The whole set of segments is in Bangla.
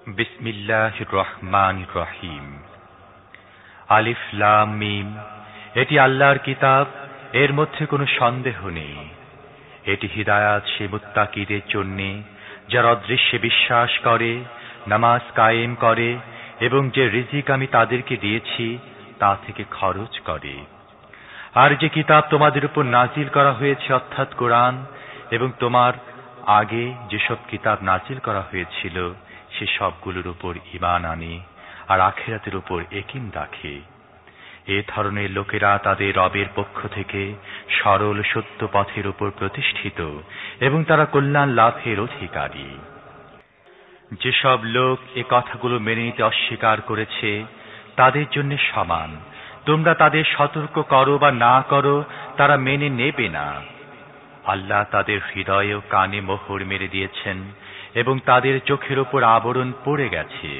বিসমিল্লাহির রহমানির রহিম। আলিফ লাম মিম। এটি আল্লাহর কিতাব, এর মধ্যে কোনো সন্দেহ নেই। এটি হিদায়াত সে মুত্তাকিদের জন্য, যারা অদৃশ্যে বিশ্বাস করে, নামাজ কায়েম করে এবং যে রিজিক আমি তাদেরকে দিয়েছি তা থেকে খরচ করে। আর যে কিতাব তোমাদের উপর নাজিল করা হয়েছে অর্থাৎ কোরআন, এবং তোমার আগে যেসব কিতাব নাজিল করা হয়েছিল সে সবগুলোর উপর ঈমান আনে আর আখিরাতের উপর ইয়াকিন রাখে। এ ধরনের লোকেরা তাদের রবের পক্ষ থেকে সরল সত্য পথের উপর প্রতিষ্ঠিত এবং তারা কল্যাণ লাভের অধিকারী। যেসব লোক এ কথাগুলো মেনে নিতে অস্বীকার করেছে তাদের জন্য সমান। তোমরা তাদের সতর্ক করো বা না করো, তারা মেনে নেবে না। আল্লাহ তাদের হৃদয় ও কানে মোহর মেরে দিয়েছেন এবং তাদের চোখের উপর আবরণ পড়ে গেছে,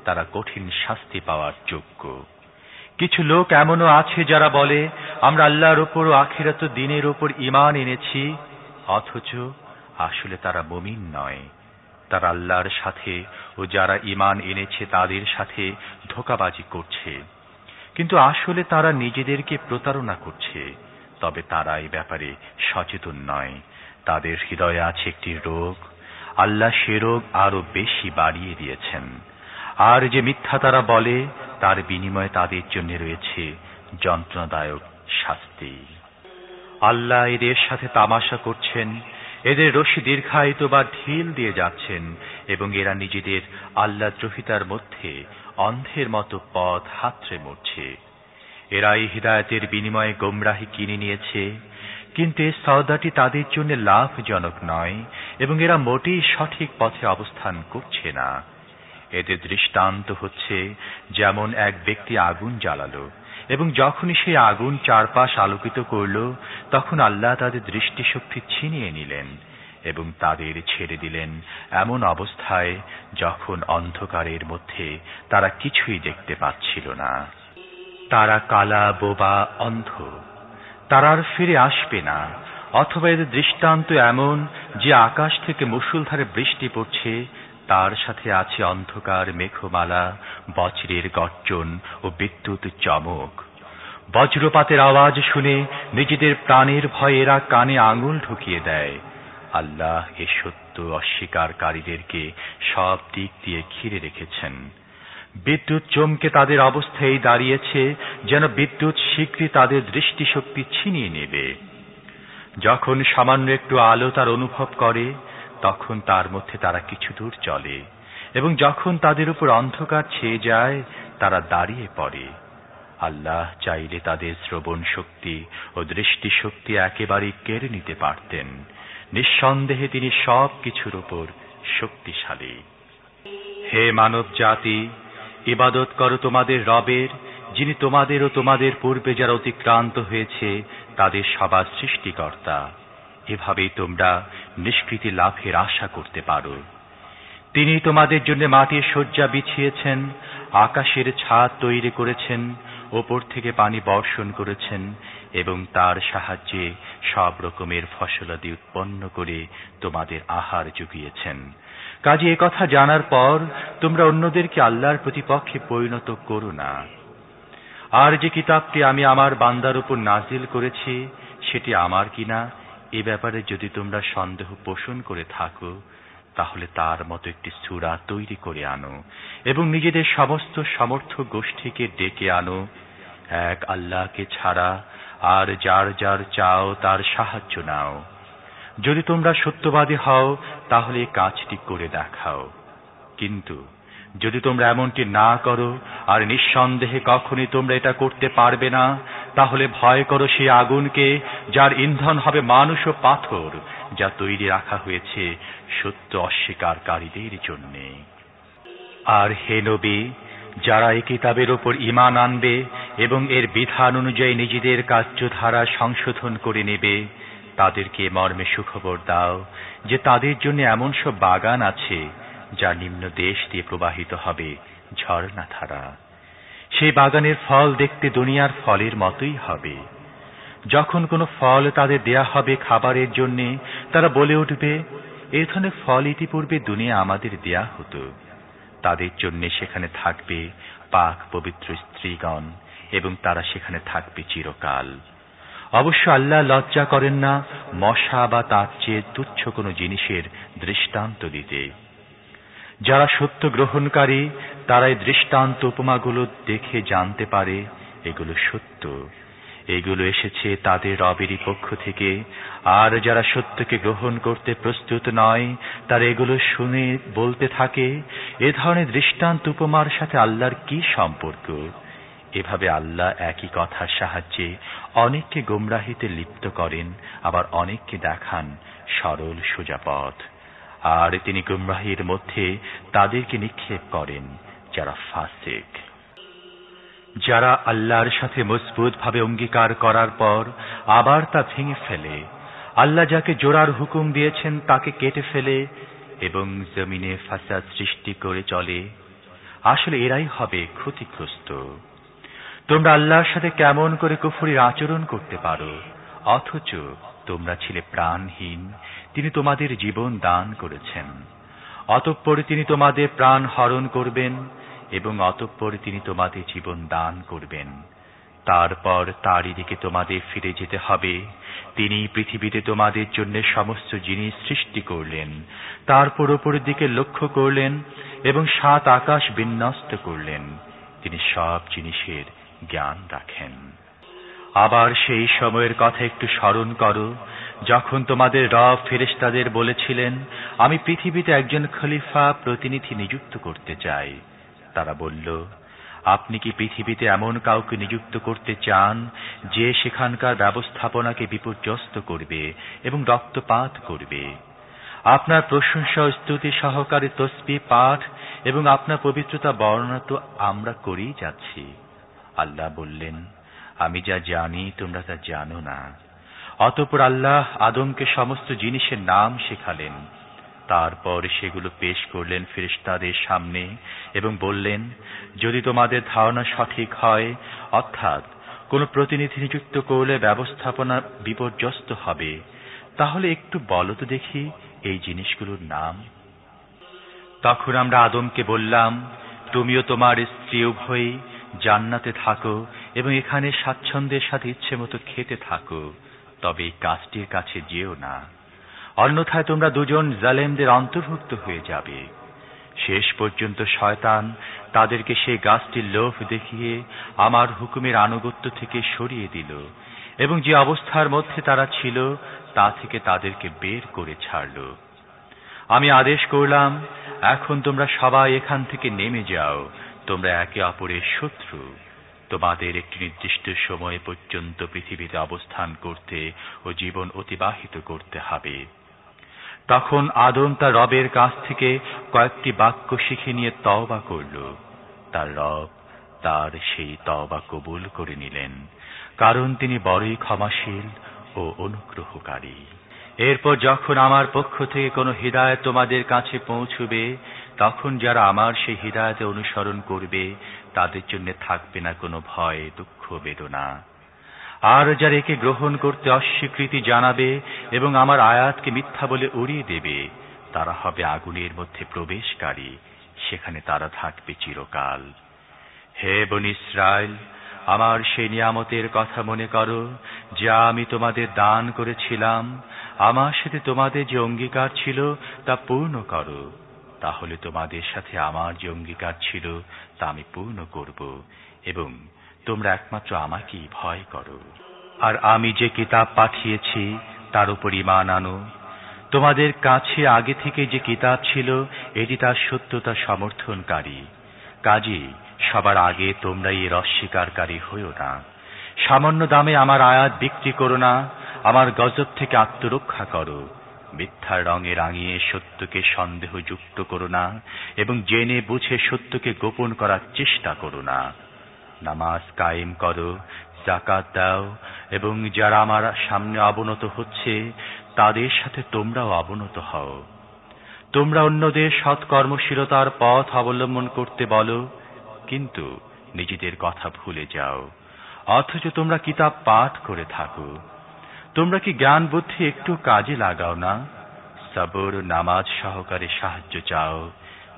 তারা কঠিন শাস্তি পাওয়ার যোগ্য। কিছু লোক এমনও আছে যারা বলে, আমরা আল্লাহর উপর ও আখিরাত দিনের উপর ঈমান এনেছি, অথচ আসলে তারা মুমিন নয়। তারা আল্লাহর সাথে ও যারা ঈমান এনেছে তাদের সাথে ধোঁকাবাজি করছে, কিন্তু আসলে তারা নিজেদেরকে প্রতারণা করছে। তবে তারা এই ব্যাপারে সচেতন নয়। তাদের হৃদয়ে আছে একটি রোগ, আল্লাহ সে রোগ আরো বেশি বাড়িয়ে দিয়েছেন। আর যে মিথ্যা তারা বলে তার বিনিময়ে তাদের জন্য রয়েছে যন্ত্রণাদায়ক শাস্তি। আল্লাহ এদের সাথে তামাশা করছেন, এদের রশি দীর্ঘায়িত বা ঢিল দিয়ে যাচ্ছেন এবং এরা নিজেদের আল্লাহদ্রোহিতার মধ্যে অন্ধের মতো পথ হাতড়ে মরছে। এরা এই হিদায়াতের বিনিময়ে গোমরাহি কিনে নিয়েছে, কিন্তু এই সওদাটি তাদের জন্য লাভজনক নয় এবং এরা মোটেই সঠিক পথে অবস্থান করছে না। এদের দৃষ্টান্ত হচ্ছে, যেমন এক ব্যক্তি আগুন জ্বালালো এবং যখনই সেই আগুন চারপাশ আলোকিত করল, তখন আল্লাহ তাদের দৃষ্টিশক্তি ছিনিয়ে নিলেন এবং তাদের ছেড়ে দিলেন এমন অবস্থায় যখন অন্ধকারের মধ্যে তারা কিছুই দেখতে পাচ্ছিল না। তারা কালা, বোবা, অন্ধ, তারা আর ফিরে আসবে না। অথবা এদের দৃষ্টান্ত এমন যে আকাশ থেকে মুষলধারে বৃষ্টি পড়ছে, তার সাথে আছে অন্ধকার মেঘমালা, বজ্রের গর্জন ও বিদ্যুৎ চমক। বজ্রপাতের আওয়াজ শুনে নিজেদের প্রাণের ভয়ে এরা কানে আঙুল ঢুকিয়ে দেয়। আল্লাহ এ সত্য অস্বীকারীদেরকে সব দিক দিয়ে ঘিরে রেখেছেন। বিদ্যুৎ চমকে তাদের অবস্থায় দাঁড়িয়েছে, যেন বিদ্যুৎ শীঘ্রই তাদের দৃষ্টিশক্তি ছিনিয়ে নেবে। যখন সামান্য একটু আলো তার অনুভব করে, তখন তার মধ্যে তারা কিছু দূর চলে এবং যখন তাদের উপর অন্ধকার ছেয়ে যায় তারা দাঁড়িয়ে পড়ে। আল্লাহ চাইলে তাদের শ্রবণ শক্তি ও দৃষ্টিশক্তি একেবারে কেড়ে নিতে পারতেন। নিঃসন্দেহে তিনি সব কিছুর উপর শক্তিশালী। হে মানব জাতি, ইবাদত করো তোমাদের রবের, যিনি তোমাদের ও তোমাদের পূর্বে যারা অতিক্রান্ত হয়েছে তাদের সবার সৃষ্টিকর্তা। এভাবেই তোমরা নিষ্কৃতি লাভের আশা করতে পারো। তিনি তোমাদের জন্য মাটির শয্যা বিছিয়েছেন, আকাশের ছাদ তৈরি করেছেন, ওপর থেকে পানি বর্ষণ করেছেন এবং তার সাহায্যে সব রকমের ফসলাদি উৎপন্ন করে তোমাদের আহার জুগিয়েছেন। কাজে এ কথা জানার পর তোমরা অন্যদেরকে আল্লাহর প্রতিপক্ষে পরিণত করো না। আর যে কিতাবটি আমি আমার বান্দার উপর নাজিল করেছি সেটি আমার কিনা, এ ব্যাপারে যদি তোমরা সন্দেহ পোষণ করে থাকো, তাহলে তার মতো একটি সূরা তৈরি করে আনো এবং নিজেদের সমস্ত সমর্থক গোষ্ঠীকে ডেকে আনো এক আল্লাহকে ছাড়া, আর যার যার চাও তার সাহায্য নাও। যদি তোমরা সত্যবাদী হও তাহলে এই কাজটি করে দেখাও। কিন্তু যদি তোমরা এমনটি না করো আর নিঃসন্দেহে কখনই তোমরা এটা করতে পারবে না, তাহলে ভয় করো সেই আগুনকে যার ইন্ধন হবে মানুষ ও পাথর, যা তৈরি রাখা হয়েছে সত্য অস্বীকারীদের জন্য। আর হে নবী, যারা এই কিতাবের উপর ঈমান আনবে এবং এর বিধান অনুযায়ী নিজেদের কার্যধারা সংশোধন করে নেবে, তাদেরকে মর্মে সুখবর দাও যে তাদের জন্য এমন সব বাগান আছে যা নিম্ন দেশ দিয়ে প্রবাহিত হবে ঝর্ণাধারা। সেই বাগানের ফল দেখতে দুনিয়ার ফলের মতোই হবে। যখন কোনো ফল তাদের দেয়া হবে খাবারের জন্য, তারা বলে উঠবে, এ ধরনের ফল ইতিপূর্বে দুনিয়া আমাদের দেয়া হতো। তাদের জন্য সেখানে থাকবে পাক পবিত্র স্ত্রীগণ এবং তারা সেখানে থাকবে চিরকাল। অবশ্য আল্লাহ লজ্জা করেন না মশা বা তার চেয়ে তুচ্ছ কোনো জিনিসের দৃষ্টান্ত দিতে। যারা সত্য গ্রহণকারী তারা এই দৃষ্টান্ত উপমাগুলো দেখে জানতে পারে এগুলো সত্য, এগুলো এসেছে তাদের রবেরই পক্ষ থেকে। আর যারা সত্যকে গ্রহণ করতে প্রস্তুত নয় তারা এগুলো শুনে বলতে থাকে, এ ধরনের দৃষ্টান্ত উপমার সাথে আল্লাহর কি সম্পর্ক? এভাবে আল্লাহ একই কথার সাহায্যে অনেককে গোমরাহিতে লিপ্ত করেন, আবার অনেককে দেখান সরল সোজা পথ। আর তিনি গোমরাহির মধ্যে তাদেরকে নিক্ষেপ করেন যারা ফাসিক। যারা আল্লাহর সাথে মজবুতভাবে অঙ্গীকার করার পর আবার তা ভেঙে ফেলে, আল্লাহ যাকে জোড়ার হুকুম দিয়েছেন তাকে কেটে ফেলে এবং জমিনে ফাসাদ সৃষ্টি করে চলে, আসলে এরাই হবে ক্ষতিগ্রস্ত। তোমরা আল্লাহর সাথে কেমন করে কুফরির আচরণ করতে পারো, অথচ তোমরা ছিলে প্রাণহীন। তিনি তোমাদের জীবন দান করেছেন, অতঃপর তিনি তোমাদের প্রাণ হরণ করবেন এবং অতঃপর তিনি তোমাদের জীবন দান করবেন। তারপর তারই দিকে তোমাদের ফিরে যেতে হবে। তিনি পৃথিবীতে তোমাদের জন্য সমস্ত জিনিস সৃষ্টি করলেন, তারপর উপরের দিকে লক্ষ্য করলেন এবং 7 আকাশ বিন্যস্ত করলেন। তিনি সব জিনিসের জ্ঞান রাখেন। আবার সেই সময়ের কথা একটু স্মরণ করো যখন তোমাদের রব ফেরেশতাদের বলেছিলেন, আমি পৃথিবীতে একজন খলিফা প্রতিনিধি নিযুক্ত করতে চাই। তারা বলল, আপনি কি পৃথিবীতে এমন কাউকে নিযুক্ত করতে চান যে সেখানকার ব্যবস্থাপনাকে বিপর্যস্ত করবে এবং রক্তপাত করবে? আপনার প্রশংসা ও স্তুতি সহকারে তসবিহ পাঠ এবং আপনার পবিত্রতা বর্ণনা তো আমরা করেই যাচ্ছি। আল্লাহ বললেন, আমি যা জানি তোমরা তা জানো না। অতঃপর আল্লাহ আদমকে সমস্ত জিনিসের নাম শেখালেন। তারপর সেগুলো পেশ করলেন ফেরেশতাদের সামনে এবং বললেন, যদি তোমাদের ধারণা সঠিক হয়, অর্থাৎ কোন প্রতিনিধি নিযুক্ত করলে ব্যবস্থাপনা বিপর্যস্ত হবে, তাহলে একটু বলো তো দেখি এই জিনিসগুলোর নাম। তখন আমরা আদমকে বললাম, তুমিও তোমার স্ত্রী উভয়ই জান্নাতে থাকো এবং এখানে স্বাচ্ছন্দ্যের সাথে ইচ্ছে মতো খেতে থাকো, তবে এই গাছটির কাছে যেও না, অন্যথায় তোমরা দুজন জালেমদের অন্তর্ভুক্ত হয়ে যাবে। শেষ পর্যন্ত শয়তান তাদেরকে সেই গাছটির লোভ দেখিয়ে আমার হুকুমের আনুগত্য থেকে সরিয়ে দিল এবং যে অবস্থার মধ্যে তারা ছিল তা থেকে তাদেরকে বের করে ছাড়ল। আমি আদেশ করলাম, এখন তোমরা সবাই এখান থেকে নেমে যাও, তোমরা একে অপরের শত্রু। তোমাদের একটি নির্দিষ্ট সময় পর্যন্ত পৃথিবীতে অবস্থান করতে ও জীবন অতিবাহিত করতে হবে। তখন আদম তার রবের কাছ থেকে কয়েকটি বাক্য শিখে নিয়ে তওবা করল। তার রব তার সেই তওবা কবুল করে নিলেন, কারণ তিনি বড়ই ক্ষমাশীল ও অনুগ্রহকারী। এরপর যখন আমার পক্ষ থেকে কোনো হিদায়াত তোমাদের কাছে পৌঁছবে, তখন যারা আমার সেই হিদায়াতে অনুসরণ করবে তাদের জন্য থাকবে না কোনো ভয়, দুঃখ, বেদনা। আর যারা একে গ্রহণ করতে অস্বীকৃতি জানাবে এবং আমার আয়াতকে মিথ্যা বলে উড়িয়ে দেবে, তারা হবে আগুনের মধ্যে প্রবেশকারী, সেখানে তারা থাকবে চিরকাল। হে বনী ইসরাইল, আমার সেই নিয়ামতের কথা মনে করো যা আমি তোমাদের দান করেছিলাম। আমার সাথে তোমাদের যে অঙ্গীকার ছিল তা পূর্ণ করো, তাহলে তোমাদের সাথে আমার যে অঙ্গীকার ছিল তা আমি পূর্ণ করব এবং তোমরা একমাত্র আমাকেই ভয় করো। আর আমি যে কিতাব পাঠিয়েছি তার উপর ঈমান আনো। তোমাদের কাছে আগে থেকে যে কিতাব ছিল এটি তার সত্যতা সমর্থনকারী। কাজেই সবার আগে তোমরাই এর অস্বীকারী হইও না। সামান্য দামে আমার আয়াত বিক্রি করো না। আমার গজব থেকে আত্মরক্ষা করো। মিথ্যার রঙে রাঙিয়ে সত্যকে সন্দেহযুক্ত করো না এবং জেনে বুঝে সত্যকে গোপন করার চেষ্টা করো না। নামাজ কায়েম করো, যাকাত দাও এবং যারা আমার সামনে অবনত হচ্ছে তাদের সাথে তোমরাও অবনত হও। তোমরা অন্যদের সৎকর্মশীলতার পথ অবলম্বন করতে বলো, কিন্তু নিজেদের কথা ভুলে যাও, অথচ তোমরা কিতাব পাঠ করে থাকো। তোমরা কি জ্ঞান বুদ্ধি একটু কাজে লাগাও না? সবর নামাজ সহকারে সাহায্য চাও,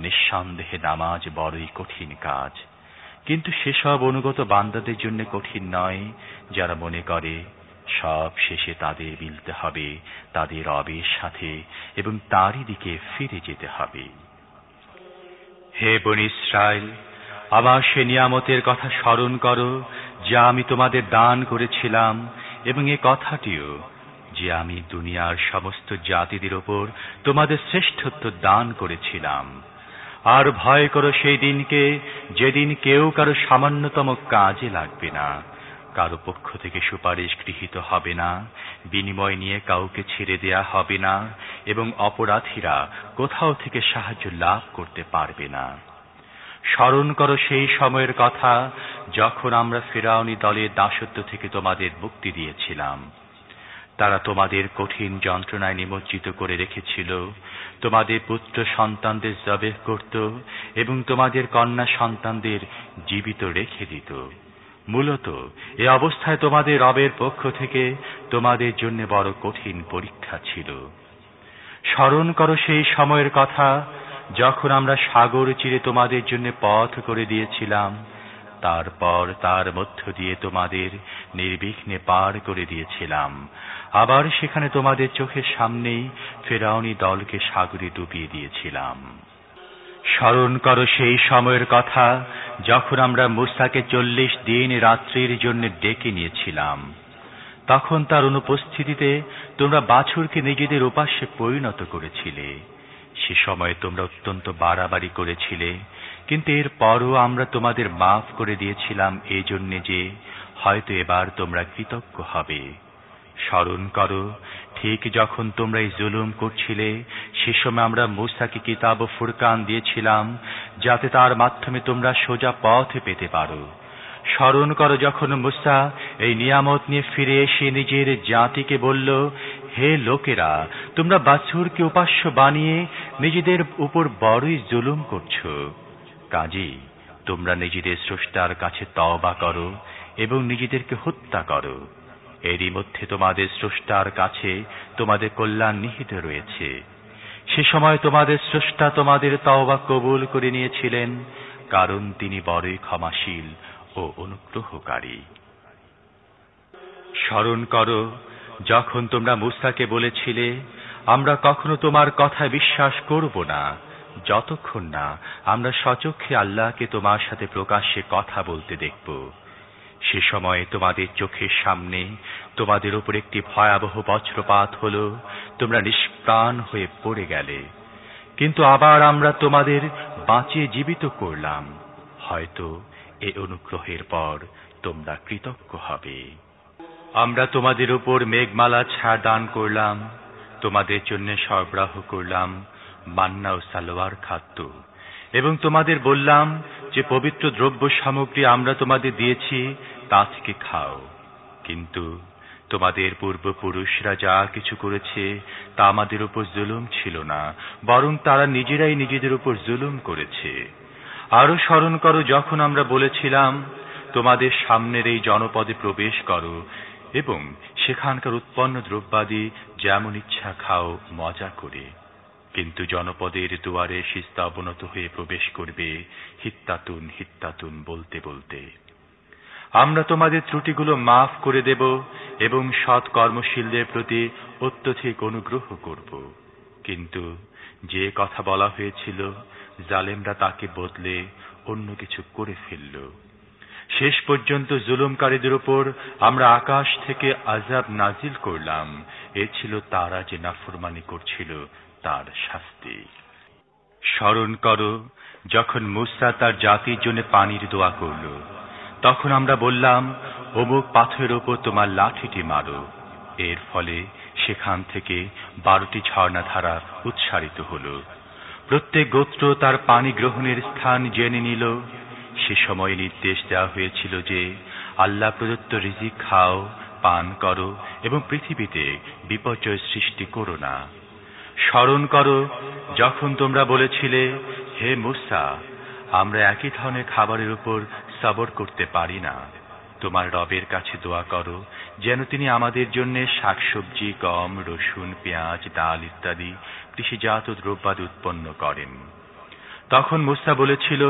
নিঃসন্দেহে নামাজ বড়ই কঠিন কাজ, কিন্তু সেসব অনুগত বান্দাদের জন্য কঠিন নয় যারা মনে করে সব শেষে তাদের মিলতে হবে তাদের রবের সাথে এবং তারই দিকে ফিরে যেতে হবে। হে বনী ইসরায়েল, আমার সে নিয়ামতের কথা স্মরণ করো যা আমি তোমাদের দান করেছিলাম, এবং এ কথাটিও যে আমি দুনিয়ার সমস্ত জাতিদের ওপর তোমাদের শ্রেষ্ঠত্ব দান করেছিলাম। আর ভয় করো সেই দিনকে যেদিন কেউ কারো সামান্যতম কাজে লাগবে না, কারো পক্ষ থেকে সুপারিশ গৃহীত হবে না, বিনিময় নিয়ে কাউকে ছেড়ে দেয়া হবে না, এবং অপরাধীরা কোথাও থেকে সাহায্য লাভ করতে পারবে না। স্মরণ করো সেই সময়ের কথা যখন আমরা ফিরআউনী দলের দাসত্ব থেকে তোমাদের মুক্তি দিয়েছিলাম। তারা তোমাদের কঠিন যন্ত্রণায় নিমজ্জিত করে রেখেছিল, তোমাদের পুত্র সন্তানদের জবেহ করত এবং তোমাদের কন্যা সন্তানদের জীবিত রেখে দিত। মূলত এ অবস্থায় তোমাদের রবের পক্ষ থেকে তোমাদের জন্য বড় কঠিন পরীক্ষা ছিল। স্মরণ করো সেই সময়ের কথা যখন আমরা সাগর চিরে তোমাদের জন্য পথ করে দিয়েছিলাম, তারপর তার মধ্য দিয়ে তোমাদের নির্বিঘ্নে পার করে দিয়েছিলাম। আবার সেখানে তোমাদের চোখের সামনেই ফিরআউনী দলকে সাগরে ডুবিয়ে দিয়েছিলাম। স্মরণ করো সেই সময়ের কথা যখন আমরা মূসাকে 40 দিন রাত্রির জন্য ডেকে নিয়েছিলাম। তখন তার অনুপস্থিতিতে তোমরা বাছুরকে নিজেদের উপাস্যে পরিণত করেছিলে। সে সময় তোমরা অত্যন্ত বাড়াবাড়ি করেছিলে, কিন্তু এর পরও আমরা তোমাদের মাফ করে দিয়েছিলাম এই জন্যে যে হয়তো এবার তোমরা কৃতজ্ঞ হবে। স্মরণ করো ঠিক যখন তোমরা এই জুলুম করছিলে সে সময় আমরা মূসাকে কিতাব ও ফুরকান দিয়েছিলাম যাতে তার মাধ্যমে তোমরা সোজা পথ পেতে পারো। স্মরণ করো যখন মূসা এই নিয়ামত নিয়ে ফিরে এসে নিজের জাতিকে বলল, হে লোকেরা, তোমরা বাছুরকে উপাস্য বানিয়ে নিজেদের উপর বড়ই জুলুম করছো। কাজেই তোমরা নিজেদের স্রষ্টার কাছে তওবা করো এবং নিজেদেরকে হত্যা করো। এরই মধ্যে তোমাদের স্রষ্টার কাছে তোমাদের কল্যাণ নিহিত রয়েছে। সে সময় তোমাদের স্রষ্টা তোমাদের তওবা কবুল করে নিয়েছিলেন, কারণ তিনি বড়ই ক্ষমাশীল ও অনুগ্রহকারী। স্মরণ করো যখন তোমরা মূসাকে বলেছিলে, আমরা কখনো তোমার কথা বিশ্বাস করব না যতক্ষণ না আমরা স্বচক্ষে আল্লাহকে তোমার সাথে প্রকাশ্যে কথা বলতে দেখব। সে সময় তোমাদের চোখের সামনে তোমাদের উপর একটি ভয়াবহ বজ্রপাত হলো, তোমরা নিষ্প্রাণ হয়ে পড়ে গেলে, কিন্তু আবার আমরা তোমাদের বাঁচিয়ে জীবিত করলাম। হয়তো এ অনুগ্রহের পর তোমরা কৃতজ্ঞ হবে। আমরা তোমাদের উপর মেঘমালা ছায়া দান করলাম, তোমাদের জন্য সরবরাহ করলাম মান্না ও সালোয়ার খাদ্য, এবং তোমাদের বললাম যে পবিত্র দ্রব্য সামগ্রী আমরা তোমাদের দিয়েছি তা থেকে খাও। কিন্তু তোমাদের পূর্বপুরুষরা যা কিছু করেছে তা আমাদের উপর জুলুম ছিল না, বরং তারা নিজেরাই নিজেদের উপর জুলুম করেছে। আরো স্মরণ করো যখন আমরা বলেছিলাম, তোমাদের সামনের এই জনপদে প্রবেশ করো এবং সেখানকার উৎপন্ন দ্রব্যাদি যেমন ইচ্ছা খাও মজা করে, কিন্তু জনপদের দুয়ারে সিজদা অবনত হয়ে প্রবেশ করবে হিত্তাতুন হিত্তাতুন বলতে বলতে। আমরা তোমাদের ত্রুটিগুলো মাফ করে দেব এবং সৎ কর্মশীলদের প্রতি অত্যধিক অনুগ্রহ করব। কিন্তু যে কথা বলা হয়েছিল জালেমরা তাকে বদলে অন্য কিছু করে ফেলল। শেষ পর্যন্ত জুলুমকারীদের উপর আমরা আকাশ থেকে আযাব নাজিল করলাম। এ ছিল তারা যে নাফরমানি করছিল তার শাস্তি। স্মরণ করো যখন মূসা তার জাতির জন্য পানির দোয়া করল, তখন আমরা বললাম, অমুক পাথরের উপর তোমার লাঠিটি মারো। এর ফলে সেখান থেকে 12টি ঝর্ণাধারা উৎসারিত হল। প্রত্যেক গোত্র তার পানি গ্রহণের স্থান জেনে নিল। সে সময় নির্দেশ দেওয়া হয়েছিল যে আল্লাহ প্রদত্ত রিজিক খাও, পান করো এবং পৃথিবীতে বিপর্যয় সৃষ্টি করো না। স্মরণ করো যখন তোমরা বলেছিলে, হে মূসা, আমরা একই ধরনের খাবারের উপর সবর করতে পারি না। তোমার রবের কাছে দোয়া করো যেন তিনি আমাদের জন্য শাকসবজি, গম, রসুন, পেঁয়াজ, ডাল ইত্যাদি কৃষিজাত দ্রব্যাদি উৎপন্ন করেন। তখন মূসা বলেছিল,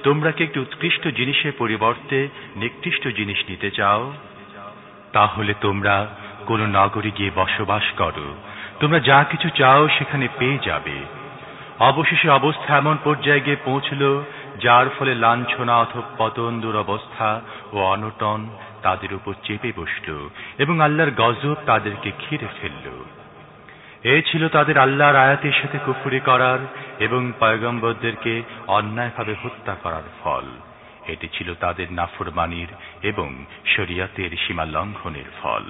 তোমরা কি একটি উৎকৃষ্ট জিনিসের পরিবর্তে নিকৃষ্ট জিনিস নিতে চাও? তাহলে তোমরা কোন নগরে গিয়ে বসবাস করো, তোমরা যা কিছু চাও সেখানে পেয়ে যাবে। অবশেষে অবস্থা এমন পর্যায়ে গিয়ে পৌঁছল, যার ফলে লাঞ্ছনা অথবা পতন, দুরবস্থা ও অনটন তাদের উপর চেপে বসল এবং আল্লাহর গজব তাদেরকে ঘিরে ফেলল। এ ছিল তাদের আল্লাহর আয়াতের সাথে কুফরি করার এবং পয়গম্বরদেরকে অন্যায়ভাবে হত্যা করার ফল। এটি ছিল তাদের নাফরমানির এবং শরিয়াতের সীমা লঙ্ঘনের ফল।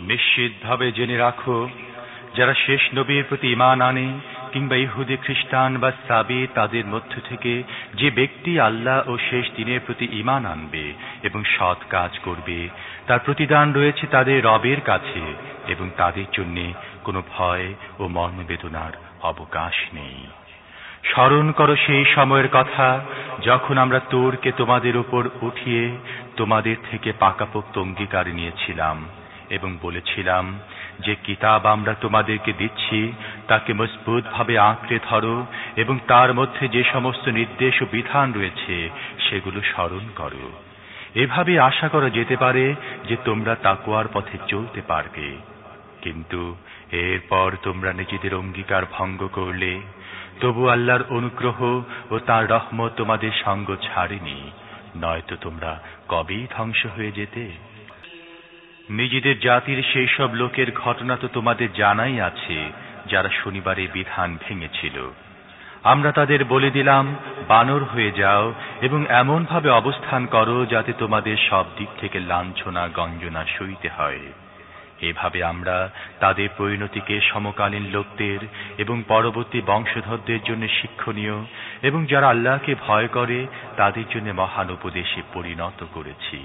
নিশ্চিতভাবে জেনে রাখো, যারা শেষ নবীর প্রতি ঈমান আনে কিংবা ইহুদি, খ্রিস্টান বা সাবি তাদের মধ্য থেকে যে ব্যক্তি আল্লাহ ও শেষ দিনের প্রতি ঈমান আনবে এবং সৎ কাজ করবে, তার প্রতিদান রয়েছে তাদের রবের কাছে এবং তাদের জন্য কোনো ভয় ও মর্মবেদনার অবকাশ নেই। স্মরণ করো সেই সময়ের কথা যখন আমরা তুরকে তোমাদের উপর উঠিয়ে তোমাদের থেকে পাকাপোক্ত অঙ্গীকার নিয়েছিলাম এবং বলেছিলাম যে কিতাব আমরা তোমাদেরকে দিচ্ছি তাকে মজবুতভাবে আঁকড়ে ধরো এবং তার মধ্যে যে সমস্ত নির্দেশ ও বিধান রয়েছে সেগুলো স্মরণ করো। এভাবে আশা করা যেতে পারে যে তোমরা তাকওয়ার পথে চলতে পারবে। কিন্তু এরপর তোমরা নিজেদের অঙ্গীকার ভঙ্গ করলে, তবু আল্লাহর অনুগ্রহ ও তাঁর রহমত তোমাদের সঙ্গ ছাড়েনি, নয়তো তোমরা কবেই ধ্বংস হয়ে যেতে। নিজেদের জাতির সেই সব লোকের ঘটনা তো তোমাদের জানাই আছে, যারা শনিবারে বিধান ভেঙেছিল। আমরা তাদের বলে দিলাম, বানর হয়ে যাও এবং এমনভাবে অবস্থান করো যাতে তোমাদের সব দিক থেকে লাঞ্ছনা গঞ্জনা সইতে হয়। এভাবে আমরা তাদের পরিণতিকে সমকালীন লোকদের এবং পরবর্তী বংশধরদের জন্য শিক্ষণীয় এবং যারা আল্লাহকে ভয় করে তাদের জন্য মহান উপদেশে পরিণত করেছি।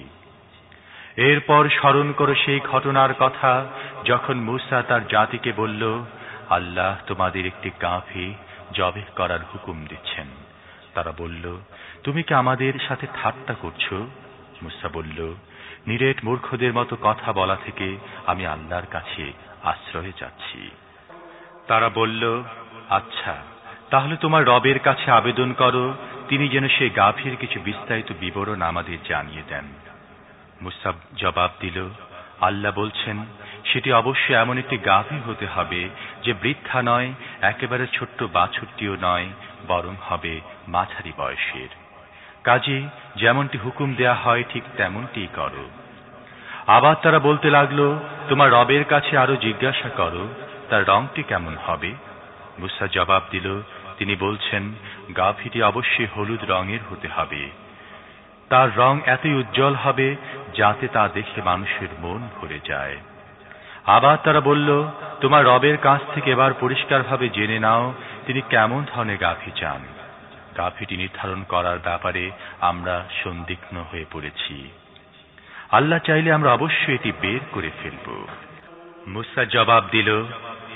এরপর স্মরণ করো সেই ঘটনার কথা যখন মূসা তার জাতিকে বলল, আল্লাহ তোমাদের একটি গাভী জবেহ করার হুকুম দিচ্ছেন। তারা বলল, তুমি কি আমাদের সাথে ঠাট্টা করছো? মূসা বলল, নিরেট মূর্খদের মতো কথা বলা থেকে আমি আল্লাহর কাছে আশ্রয়ে যাচ্ছি। তারা বলল, আচ্ছা, তাহলে তোমার রবের কাছে আবেদন করো, তিনি যেন সেই গাভীর কিছু বিস্তারিত বিবরণ আমাদের জানিয়ে দেন। মূসা জবাব দিল, আল্লাহ বলছেন, সেটি অবশ্যই এমন একটি গাভী হতে হবে যে বৃদ্ধা নয়, একেবারে ছোট্ট বাছুরটিও নয়, বরং হবে মাঝারি বয়সের। কাজে যেমনটি হুকুম দেয়া হয় ঠিক তেমনটি করো। আবার তারা বলতে লাগলো, তোমার রবের কাছে আরো জিজ্ঞাসা করো, তার রংটি কেমন হবে? মূসা জবাব দিল, তিনি বলছেন, গাভীটি অবশ্যই হলুদ রঙের হতে হবে। তার রং এতই উজ্জ্বল হবে যাতে তা দেখে মানুষের মন ভরে যায়। আবার তারা বলল, তোমার রবের কাছ থেকে এবার পরিষ্কারভাবে জেনে নাও তিনি কেমন ধরনের গাভী চান। গাভীটি নির্ধারণ করার ব্যাপারে আমরা সন্দিগ্ধ হয়ে পড়েছি। আল্লাহ চাইলে আমরা অবশ্যই এটি বের করে ফেলব। মূসা জবাব দিল,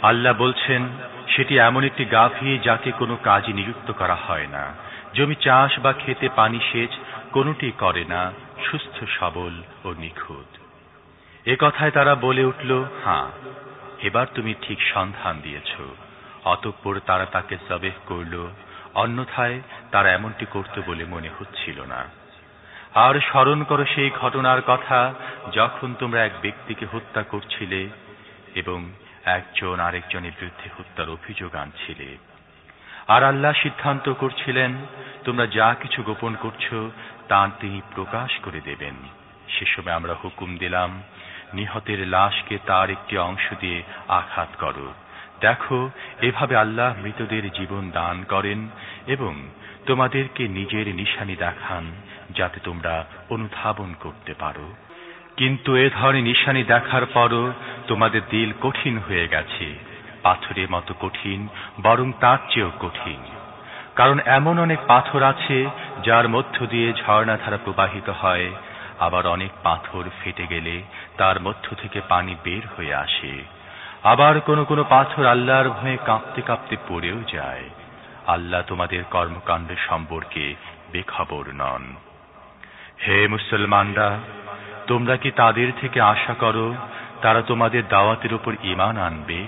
আল্লাহ বলছেন, সেটি এমন একটি গাভী যাকে কোনো কাজে নিযুক্ত করা হয় না, জমি চাষ বা খেতে পানি সেচ কোনোটি করে না, সুস্থ সবল ও নিখুঁত। এ কথায় তারা বলে উঠল, হ্যাঁ, এবার তুমি ঠিক সন্ধান দিয়েছ। অতঃপর তারা তাকে জবেহ করল, অন্যথায় তারা এমনটি করত বলে মনে হচ্ছিল না। আর স্মরণ করো সেই ঘটনার কথা যখন তোমরা এক ব্যক্তিকে হত্যা করছিলে এবং একজন আরেকজনের বিরুদ্ধে হত্যার অভিযোগ আনছিলে। আর আল্লাহ সিদ্ধান্ত করছিলেন, তোমরা যা কিছু গোপন করছো তা তিনি প্রকাশ করে দেবেন। সে সময় আমরা হুকুম দিলাম, নিহতের লাশকে তার একটি অংশ দিয়ে আঘাত করো। দেখো, এভাবে আল্লাহ মৃতদের জীবন দান করেন এবং তোমাদেরকে নিজের নিশানি দেখান যাতে তোমরা অনুধাবন করতে পারো। কিন্তু এ ধরনের নিশানি দেখার পরও তোমাদের দিল কঠিন হয়ে গেছে, পাথরের মতো কঠিন, বরং তার চেয়েও কঠিন। কারণ এমন অনেক পাথর আছে যার মধ্য দিয়ে ঝর্ণাধারা প্রবাহিত হয়, আবার অনেক পাথর ফেটে গেলে তার মধ্য থেকে পানি বের হয়ে আসে। আবার কোনো কোনো পাথর আল্লাহর ভয়ে কাঁপতে কাঁপতে পড়েও যায়। আল্লাহ তোমাদের কর্মকাণ্ড সম্পর্কে বেখবর নন। হে মুসলমানরা, তোমরা কি তাদের থেকে আশা করো তারা তোমাদের দাওয়াতের উপর ঈমান আনবে?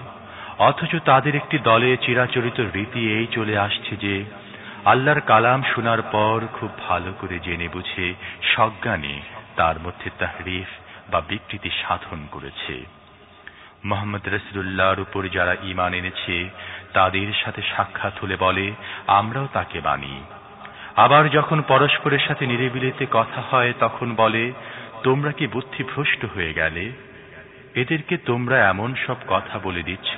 অথচ তাদের একটি দলে চিরাচরিত রীতি এই চলে আসছে যে আল্লাহর কালাম শোনার পর খুব ভালো করে জেনে বুঝে সজ্ঞানে তার মধ্যে তাহরিফ বা বিকৃতি সাধন করেছে। মুহাম্মদ রাসূলুল্লাহর উপর যারা ঈমান এনেছে তাদের সাথে সাক্ষাৎ হলে বলে, আমরাও তাকে মানি। আবার যখন পরস্পরের সাথে নিরিবিলিতে কথা হয় তখন বলে, তোমরা কি বুদ্ধিভ্রষ্ট হয়ে গেলে? এদেরকে তোমরা এমন সব কথা বলে দিচ্ছ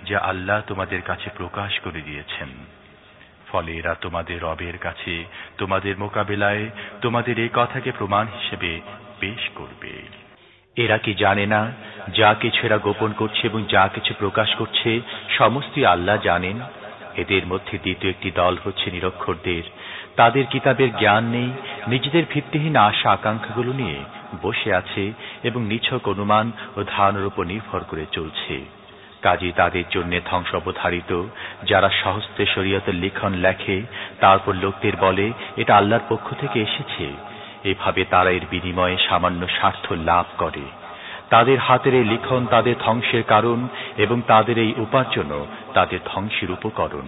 যা আল্লাহ তোমাদের কাছে প্রকাশ করে দিয়েছেন। ফলে এরা তোমাদের রবের কাছে তোমাদের মোকাবিলায় তোমাদের এই কথাকে প্রমাণ হিসেবে পেশ করবে। এরা কি জানে না যা কিছু এরা গোপন করছে এবং যা কিছু প্রকাশ করছে সমস্তই আল্লাহ জানেন? এদের মধ্যে দ্বিতীয় একটি দল হচ্ছে নিরক্ষরদের। তাদের কিতাবের জ্ঞান নেই, নিজেদের ভিত্তিহীন আশা আকাঙ্ক্ষাগুলো নিয়ে বসে আছে এবং নিছক অনুমান ও ধারণার উপর নির্ভর করে চলছে। কাজেই তাদের জন্য ধ্বংস অবধারিত। যারা সহস্তে শরীয়তের লিখন লেখে তারপর লোকদের বলে এটা আল্লাহর পক্ষ থেকে এসেছে, এভাবে তারা এর বিনিময়ে সামান্য স্বার্থ লাভ করে। তাদের হাতের এই লিখন তাদের ধ্বংসের কারণ এবং তাদের এই উপার্জনও তাদের ধ্বংসের উপকরণ।